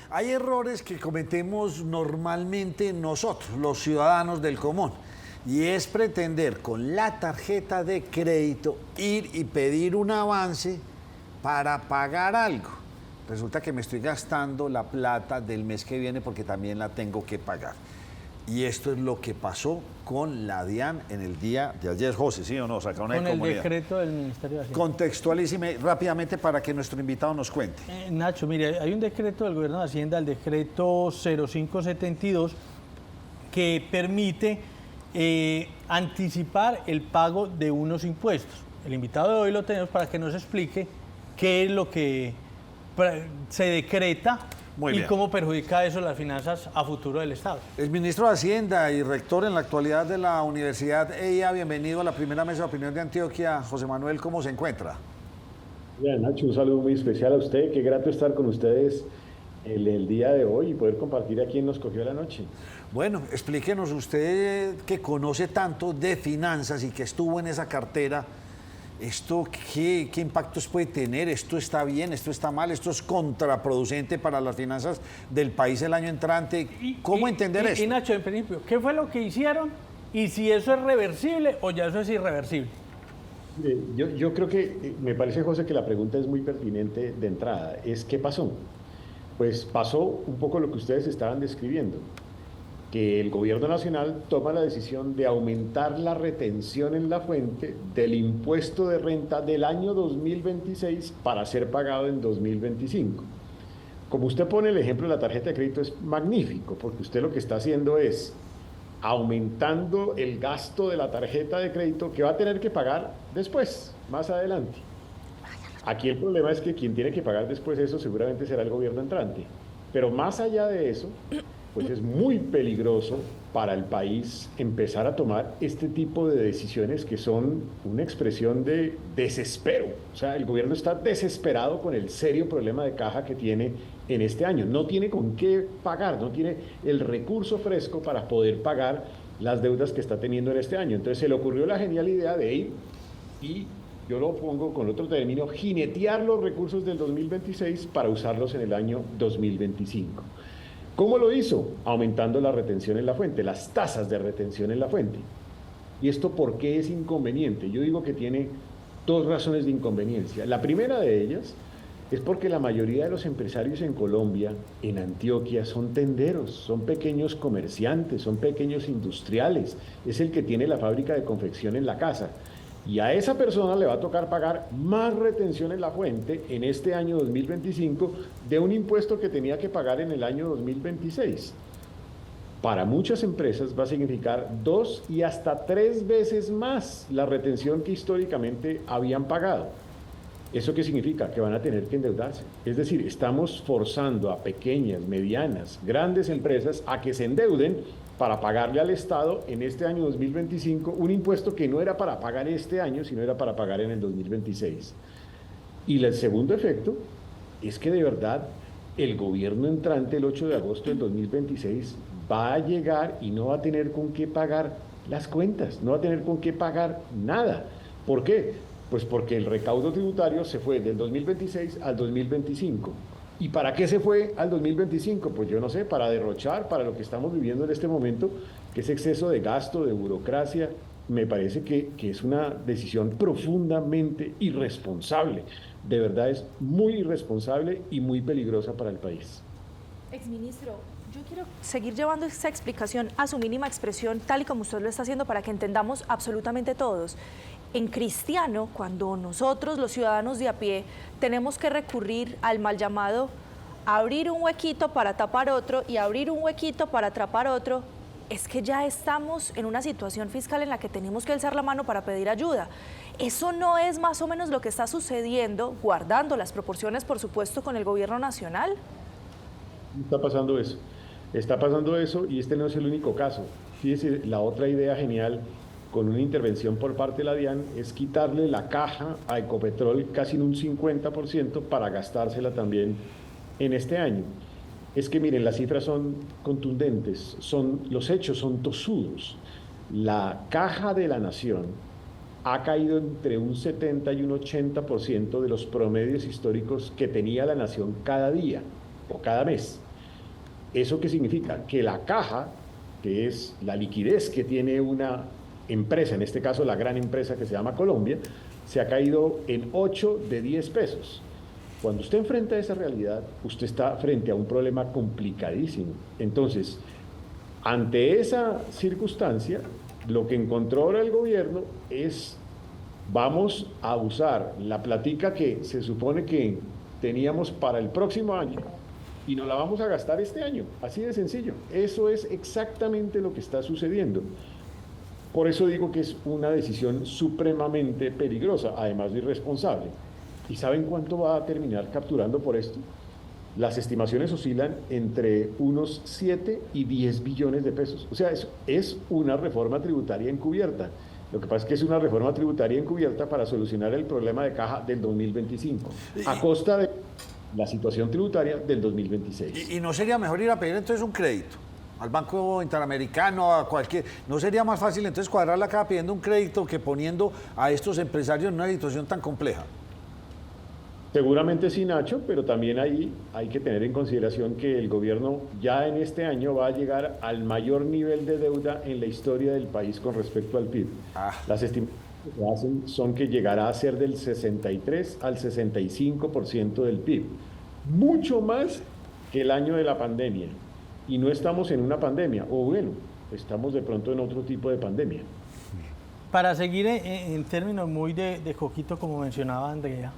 Hay errores que cometemos normalmente nosotros, los ciudadanos del común, y es pretender con la tarjeta de crédito ir y pedir un avance para pagar algo. Resulta que me estoy gastando la plata del mes que viene porque también la tengo que pagar. Y esto es lo que pasó con la DIAN en el día de ayer, José, ¿sí o no? Sacaron con el decreto del Ministerio de Hacienda. Contextualísime rápidamente para que nuestro invitado nos cuente. Nacho, mire, hay un decreto del Gobierno de Hacienda, el decreto 0572, que permite anticipar el pago de unos impuestos. El invitado de hoy lo tenemos para que nos explique qué es lo que se decreta y cómo perjudica eso las finanzas a futuro del Estado. El ministro de Hacienda y rector en la actualidad de la Universidad EIA, bienvenido a la primera mesa de opinión de Antioquia. José Manuel, ¿cómo se encuentra? Bien, Nacho, un saludo muy especial a usted. Qué grato estar con ustedes el día de hoy y poder compartir a quien nos cogió la noche. Bueno, explíquenos usted que conoce tanto de finanzas y que estuvo en esa cartera. ¿Esto qué impactos puede tener? ¿Esto está bien? ¿Esto está mal? ¿Esto es contraproducente para las finanzas del país el año entrante? ¿Cómo entender esto? Y Nacho, en principio, ¿qué fue lo que hicieron? Y si eso es reversible o ya eso es irreversible. Yo creo que, me parece, José, que la pregunta es muy pertinente de entrada. ¿Qué pasó? Pues pasó un poco lo que ustedes estaban describiendo, que el gobierno nacional toma la decisión de aumentar la retención en la fuente del impuesto de renta del año 2026 para ser pagado en 2025. Como usted pone el ejemplo de la tarjeta de crédito, es magnífico, porque usted lo que está haciendo es aumentando el gasto de la tarjeta de crédito que va a tener que pagar después, más adelante. Aquí el problema es que quien tiene que pagar después eso seguramente será el gobierno entrante. Pero más allá de eso, pues es muy peligroso para el país empezar a tomar este tipo de decisiones que son una expresión de desespero. O sea, el gobierno está desesperado con el serio problema de caja que tiene en este año. No tiene con qué pagar, no tiene el recurso fresco para poder pagar las deudas que está teniendo en este año. Entonces se le ocurrió la genial idea de ir y, yo lo pongo con otro término, jinetear los recursos del 2026 para usarlos en el año 2025. ¿Cómo lo hizo? Aumentando la retención en la fuente, las tasas de retención en la fuente. ¿Y esto por qué es inconveniente? Yo digo que tiene dos razones de inconveniencia. La primera de ellas es porque la mayoría de los empresarios en Colombia, en Antioquia, son tenderos, son pequeños comerciantes, son pequeños industriales. Es el que tiene la fábrica de confección en la casa. Y a esa persona le va a tocar pagar más retención en la fuente en este año 2025 de un impuesto que tenía que pagar en el año 2026. Para muchas empresas va a significar 2 y hasta 3 veces más la retención que históricamente habían pagado. ¿Eso qué significa? Que van a tener que endeudarse. Es decir, estamos forzando a pequeñas, medianas, grandes empresas a que se endeuden para pagarle al Estado en este año 2025 un impuesto que no era para pagar este año, sino era para pagar en el 2026. Y el segundo efecto es que de verdad el gobierno entrante el 8 de agosto del 2026 va a llegar y no va a tener con qué pagar las cuentas, no va a tener con qué pagar nada. ¿Por qué? Pues porque el recaudo tributario se fue del 2026 al 2025. ¿Y para qué se fue al 2025? Pues yo no sé, para derrochar, para lo que estamos viviendo en este momento, que es exceso de gasto, de burocracia. Me parece que es una decisión profundamente irresponsable. De verdad es muy irresponsable y muy peligrosa para el país. Exministro, yo quiero seguir llevando esta explicación a su mínima expresión, tal y como usted lo está haciendo, para que entendamos absolutamente todos. En cristiano, cuando nosotros, los ciudadanos de a pie, tenemos que recurrir al mal llamado abrir un huequito para tapar otro y abrir un huequito para atrapar otro, es que ya estamos en una situación fiscal en la que tenemos que alzar la mano para pedir ayuda. ¿Eso no es más o menos lo que está sucediendo, guardando las proporciones, por supuesto, con el gobierno nacional? Está pasando eso y este no es el único caso. Fíjese, la otra idea genial con una intervención por parte de la DIAN es quitarle la caja a Ecopetrol casi en un 50% para gastársela también en este año. Es que miren, las cifras son contundentes, los hechos son tosudos. La caja de la nación ha caído entre un 70 y un 80% de los promedios históricos que tenía la nación cada día o cada mes. ¿Eso qué significa? Que la caja, que es la liquidez que tiene una empresa, en este caso la gran empresa que se llama Colombia, se ha caído en 8 de 10 pesos. Cuando usted enfrenta esa realidad, usted está frente a un problema complicadísimo. Entonces, ante esa circunstancia, lo que encontró ahora el gobierno es, vamos a usar la platica que se supone que teníamos para el próximo año y nos la vamos a gastar este año, así de sencillo. Eso es exactamente lo que está sucediendo. Por eso digo que es una decisión supremamente peligrosa, además de irresponsable. ¿Y saben cuánto va a terminar capturando por esto? Las estimaciones oscilan entre unos 7 y 10 billones de pesos. O sea, es una reforma tributaria encubierta. Lo que pasa es que es una reforma tributaria encubierta para solucionar el problema de caja del 2025, a costa de la situación tributaria del 2026. ¿Y no sería mejor ir a pedir entonces un crédito al Banco Interamericano, a cualquier? ¿No sería más fácil entonces cuadrar la caja pidiendo un crédito que poniendo a estos empresarios en una situación tan compleja? Seguramente sí, Nacho, pero también ahí hay que tener en consideración que el gobierno ya en este año va a llegar al mayor nivel de deuda en la historia del país con respecto al PIB. Las estimaciones que se hacen son que llegará a ser del 63 al 65% del PIB, mucho más que el año de la pandemia. Y no estamos en una pandemia, o bueno, estamos de pronto en otro tipo de pandemia. Para seguir en términos muy de coquito, como mencionaba Andrea,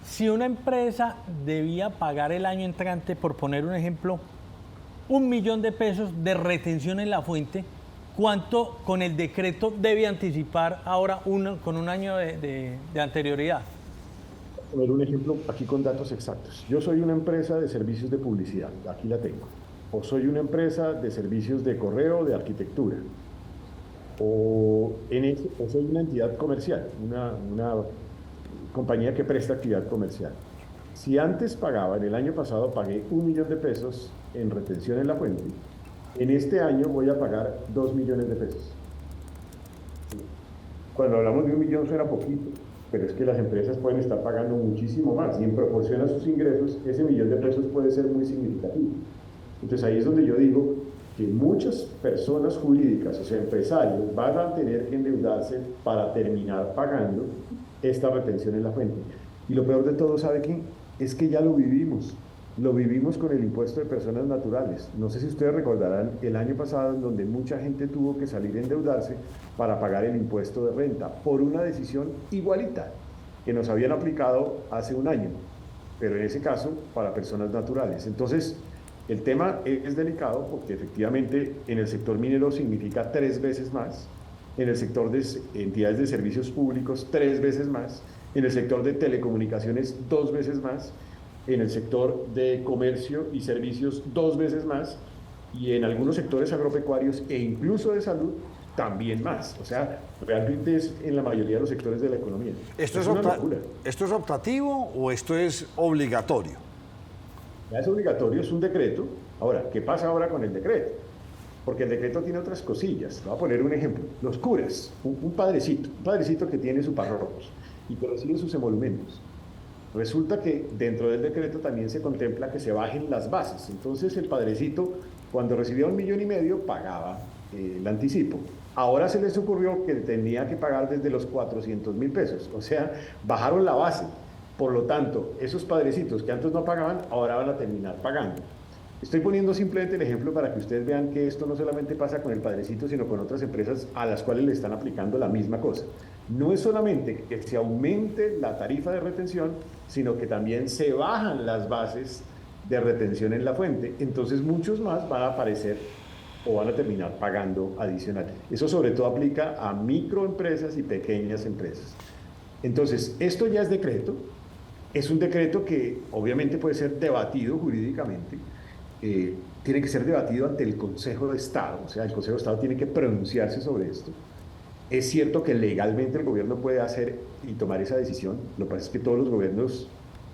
si una empresa debía pagar el año entrante, por poner un ejemplo, 1 millón de pesos de retención en la fuente, ¿cuánto con el decreto debe anticipar ahora con un año de anterioridad? Voy a poner un ejemplo aquí con datos exactos. Yo soy una empresa de servicios de publicidad, aquí la tengo. O soy una empresa de servicios de correo, de arquitectura. O soy una entidad comercial, una compañía que presta actividad comercial. Si antes pagaba, en el año pasado pagué 1 millón de pesos en retención en la fuente, en este año voy a pagar 2 millones de pesos. Cuando hablamos de 1 millón suena poquito, pero es que las empresas pueden estar pagando muchísimo más y en proporción a sus ingresos, ese 1 millón de pesos puede ser muy significativo. Entonces ahí es donde yo digo que muchas personas jurídicas, o sea, empresarios, van a tener que endeudarse para terminar pagando esta retención en la fuente. Y lo peor de todo, ¿sabe qué? Es que ya lo vivimos con el impuesto de personas naturales. No sé si ustedes recordarán el año pasado en donde mucha gente tuvo que salir a endeudarse para pagar el impuesto de renta por una decisión igualita que nos habían aplicado hace un año, pero en ese caso para personas naturales. Entonces, el tema es delicado porque efectivamente en el sector minero significa 3 veces más, en el sector de entidades de servicios públicos 3 veces más, en el sector de telecomunicaciones 2 veces más, en el sector de comercio y servicios 2 veces más, y en algunos sectores agropecuarios e incluso de salud también más. O sea, realmente es en la mayoría de los sectores de la economía. ¿Esto es optativo o esto es obligatorio? Ya es obligatorio, es un decreto. Ahora, ¿qué pasa ahora con el decreto? Porque el decreto tiene otras cosillas. Voy a poner un ejemplo. Los curas, un padrecito que tiene su parroquia y que recibe sus emolumentos. Resulta que dentro del decreto también se contempla que se bajen las bases. Entonces el padrecito, cuando recibía 1,5 millones, pagaba el anticipo. Ahora se les ocurrió que tenía que pagar desde los 400,000 pesos. O sea, bajaron la base. Por lo tanto, esos padrecitos que antes no pagaban, ahora van a terminar pagando. Estoy poniendo simplemente el ejemplo para que ustedes vean que esto no solamente pasa con el padrecito, sino con otras empresas a las cuales le están aplicando la misma cosa. No es solamente que se aumente la tarifa de retención, sino que también se bajan las bases de retención en la fuente. Entonces muchos más van a aparecer o van a terminar pagando adicional. Eso sobre todo aplica a microempresas y pequeñas empresas. Entonces, esto ya es decreto. Es un decreto que obviamente puede ser debatido jurídicamente. Tiene que ser debatido ante el Consejo de Estado. O sea, el Consejo de Estado tiene que pronunciarse sobre esto. Es cierto que legalmente el gobierno puede hacer y tomar esa decisión. Lo que pasa es que todos los gobiernos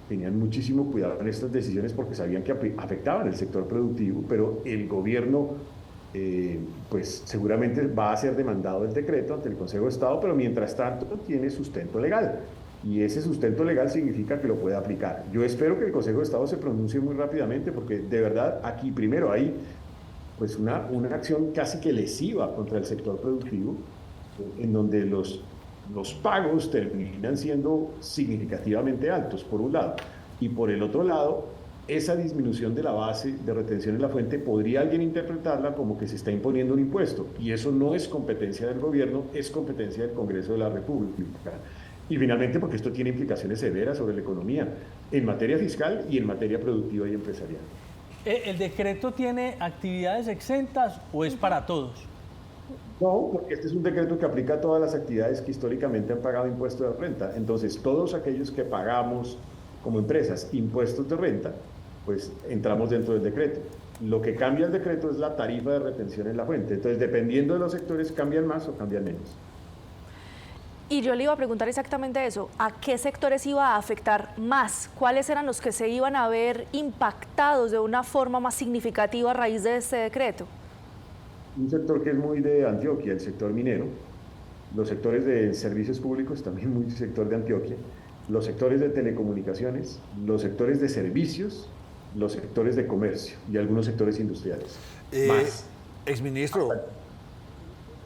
tenían muchísimo cuidado en estas decisiones porque sabían que afectaban el sector productivo, pero el gobierno pues seguramente va a ser demandado el decreto ante el Consejo de Estado, pero mientras tanto tiene sustento legal. y ese sustento legal significa que lo puede aplicar. Yo espero que el Consejo de Estado se pronuncie muy rápidamente, porque de verdad aquí primero hay pues una acción casi que lesiva contra el sector productivo, en donde los pagos terminan siendo significativamente altos, por un lado, y por el otro lado, esa disminución de la base de retención en la fuente podría alguien interpretarla como que se está imponiendo un impuesto, y eso no es competencia del gobierno, es competencia del Congreso de la República. Y finalmente porque esto tiene implicaciones severas sobre la economía, en materia fiscal y en materia productiva y empresarial. ¿El decreto tiene actividades exentas o es para todos? No, porque este es un decreto que aplica a todas las actividades que históricamente han pagado impuestos de renta. Entonces, todos aquellos que pagamos como empresas impuestos de renta, pues entramos dentro del decreto. Lo que cambia el decreto es la tarifa de retención en la fuente. Entonces, dependiendo de los sectores, cambian más o cambian menos. Y yo le iba a preguntar exactamente eso, ¿a qué sectores iba a afectar más? ¿Cuáles eran los que se iban a ver impactados de una forma más significativa a raíz de este decreto? Un sector que es muy de Antioquia, el sector minero, los sectores de servicios públicos, también muy sector de Antioquia, los sectores de telecomunicaciones, los sectores de servicios, los sectores de comercio y algunos sectores industriales. Más.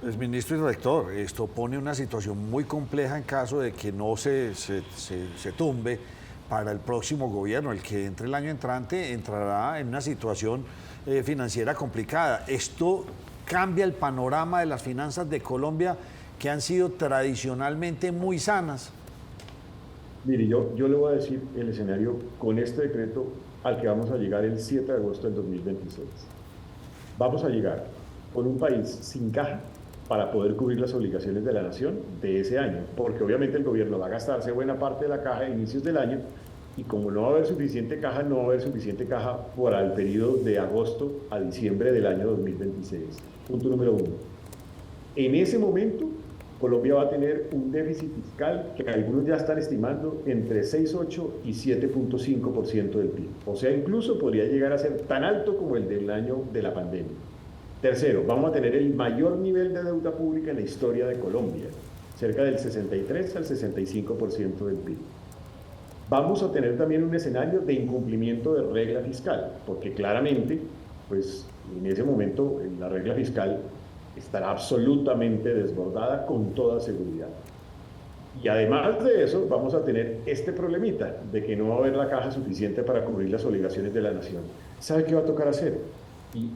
Exministro y rector, esto pone una situación muy compleja en caso de que no se tumbe para el próximo gobierno. El que entre el año entrante entrará en una situación financiera complicada. Esto cambia el panorama de las finanzas de Colombia, que han sido tradicionalmente muy sanas. Mire, yo le voy a decir el escenario con este decreto al que vamos a llegar el 7 de agosto del 2026. Vamos a llegar con un país sin caja para poder cubrir las obligaciones de la nación de ese año, porque obviamente el gobierno va a gastarse buena parte de la caja a inicios del año, y como no va a haber suficiente caja, no va a haber suficiente caja para el periodo de agosto a diciembre del año 2026. Punto número 1. En ese momento, Colombia va a tener un déficit fiscal que algunos ya están estimando entre 6,8 y 7,5% del PIB. O sea, incluso podría llegar a ser tan alto como el del año de la pandemia. Tercero, vamos a tener el mayor nivel de deuda pública en la historia de Colombia, cerca del 63 al 65% del PIB. Vamos a tener también un escenario de incumplimiento de regla fiscal, porque claramente, pues en ese momento la regla fiscal estará absolutamente desbordada con toda seguridad. Y además de eso, vamos a tener este problemita de que no va a haber la caja suficiente para cubrir las obligaciones de la nación. ¿Sabe qué va a tocar hacer?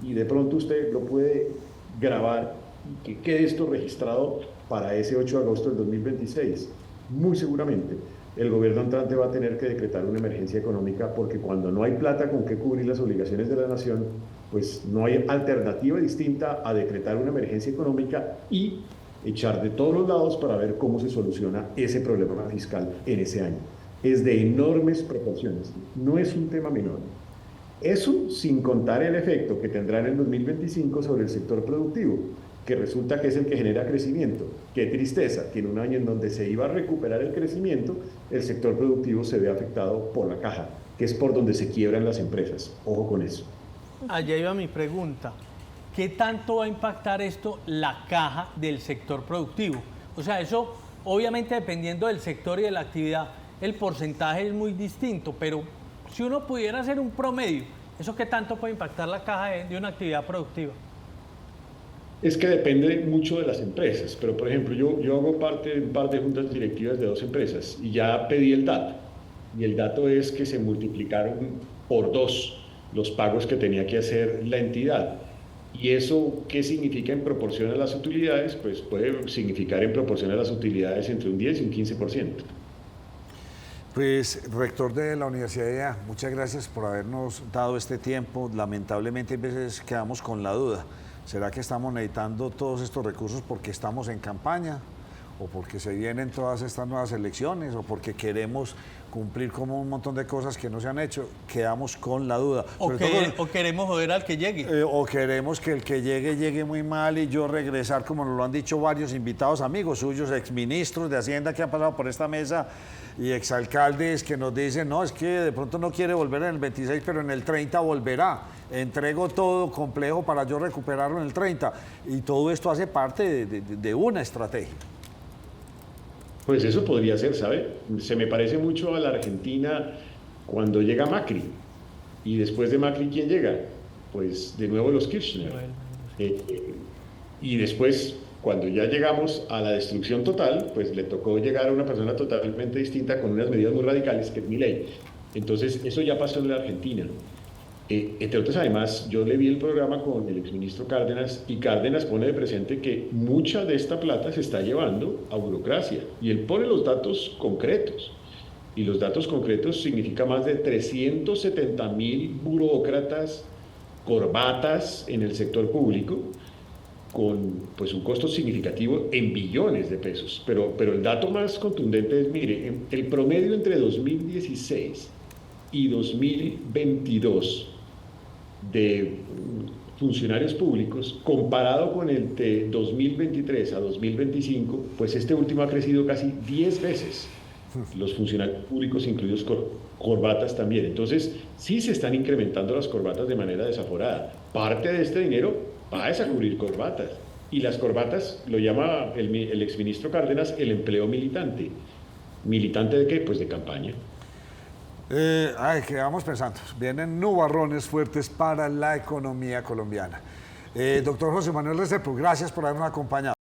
Y de pronto usted lo puede grabar y que quede esto registrado para ese 8 de agosto del 2026. Muy seguramente el gobierno entrante va a tener que decretar una emergencia económica, porque cuando no hay plata con que cubrir las obligaciones de la nación, pues no hay alternativa distinta a decretar una emergencia económica y echar de todos los lados para ver cómo se soluciona ese problema fiscal en ese año. Es de enormes proporciones, no es un tema menor. Eso sin contar el efecto que tendrá en el 2025 sobre el sector productivo, que resulta que es el que genera crecimiento. Qué tristeza que en un año en donde se iba a recuperar el crecimiento, el sector productivo se ve afectado por la caja, que es por donde se quiebran las empresas. Ojo con eso. Allá iba mi pregunta. ¿Qué tanto va a impactar esto la caja del sector productivo? O sea, eso obviamente dependiendo del sector y de la actividad, el porcentaje es muy distinto, pero si uno pudiera hacer un promedio, ¿eso qué tanto puede impactar la caja de una actividad productiva? Es que depende mucho de las empresas, pero por ejemplo yo hago parte de un par de juntas directivas de 2 empresas y ya pedí el dato, y el dato es que se multiplicaron por 2 los pagos que tenía que hacer la entidad. ¿Y eso qué significa en proporción a las utilidades? Pues puede significar en proporción a las utilidades entre un 10 y un 15%. Pues, rector de la Universidad de EA, muchas gracias por habernos dado este tiempo. Lamentablemente, a veces quedamos con la duda. ¿Será que estamos necesitando todos estos recursos porque estamos en campaña? ¿O porque se vienen todas estas nuevas elecciones? ¿O porque queremos cumplir como un montón de cosas que no se han hecho? Quedamos con la duda. O queremos joder al que llegue. O queremos que el que llegue muy mal y yo regresar, como nos lo han dicho varios invitados, amigos suyos, exministros de Hacienda que han pasado por esta mesa y exalcaldes que nos dicen, no, es que de pronto no quiere volver en el 26, pero en el 30 volverá. Entrego todo complejo para yo recuperarlo en el 30. Y todo esto hace parte de una estrategia. Pues eso podría ser, ¿sabe? Se me parece mucho a la Argentina cuando llega Macri. Y después de Macri, ¿quién llega? Pues de nuevo los Kirchner. Y después, cuando ya llegamos a la destrucción total, pues le tocó llegar a una persona totalmente distinta con unas medidas muy radicales, que es Milei. Entonces, eso ya pasó en la Argentina. Entre otras, además, yo le vi el programa con el exministro Cárdenas y Cárdenas pone de presente que mucha de esta plata se está llevando a burocracia y él pone los datos concretos. Y los datos concretos significa más de 370.000 burócratas, corbatas en el sector público, con pues, un costo significativo en billones de pesos. Pero el dato más contundente es, mire, el promedio entre 2016 y 2022 de funcionarios públicos, comparado con el de 2023 a 2025, pues este último ha crecido casi 10 veces. Los funcionarios públicos, incluidos corbatas también. Entonces, sí se están incrementando las corbatas de manera desaforada. Parte de este dinero va a cubrir corbatas. Y las corbatas lo llama el exministro Cárdenas el empleo militante. ¿Militante de qué? Pues de campaña. Quedamos pensando. Vienen nubarrones fuertes para la economía colombiana. Doctor José Manuel Restrepo, gracias por habernos acompañado.